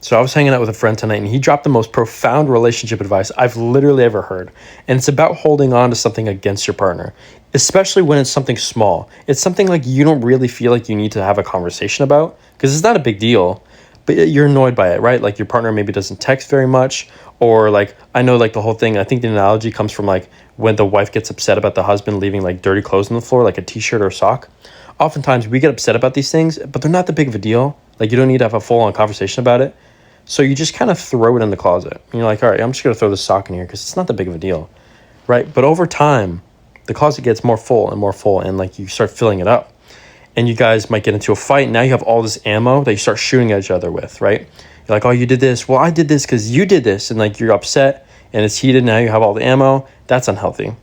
So I was hanging out with a friend tonight and he dropped the most profound relationship advice I've literally ever heard. And it's about holding on to something against your partner, especially when it's something small. It's something like you don't really feel like you need to have a conversation about because it's not a big deal, but you're annoyed by it, right? Like your partner maybe doesn't text very much, or like I know like the whole thing, I think the analogy comes from like when the wife gets upset about the husband leaving like dirty clothes on the floor, like a t-shirt or a sock. Oftentimes we get upset about these things, but they're not that big of a deal. Like you don't need to have a full on conversation about it. So you just kind of throw it in the closet. And you're like, all right, I'm just going to throw this sock in here because it's not that big of a deal, right? But over time, the closet gets more full, and like you start filling it up. And you guys might get into a fight. Now you have all this ammo that you start shooting at each other with, right? You're like, oh, you did this. Well, I did this because you did this. And like you're upset and it's heated. Now you have all the ammo. That's unhealthy.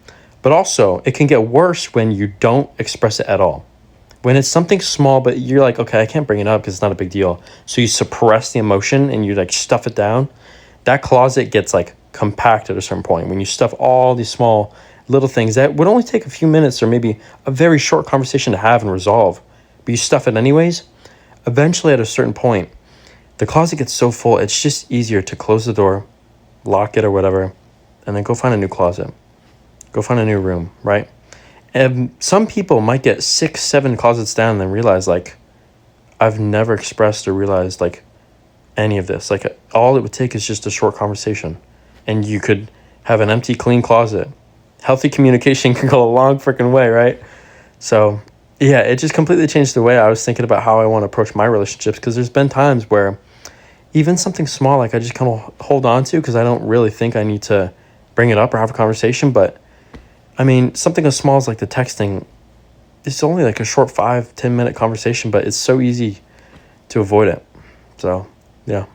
But also, it can get worse when you don't express it at all. When it's something small, but you're like, okay, I can't bring it up because it's not a big deal. So you suppress the emotion and you like stuff it down. That closet gets like compact at a certain point. When you stuff all these small little things that would only take a few minutes or maybe a very short conversation to have and resolve, but you stuff it anyways, eventually at a certain point, the closet gets so full, it's just easier to close the door, lock it or whatever, and then go find a new closet. Go find a new room, right? And some people might get 6, 7 closets down and then realize, like, I've never expressed or realized, like, any of this. Like, all it would take is just a short conversation. And you could have an empty, clean closet. Healthy communication can go a long freaking way, right? So, yeah, it just completely changed the way I was thinking about how I want to approach my relationships. Because there's been times where even something small, like, I just kind of hold on to because I don't really think I need to bring it up or have a conversation. But I mean, something as small as like the texting, it's only like a short 5-10 minute conversation, but it's so easy to avoid it. So, yeah.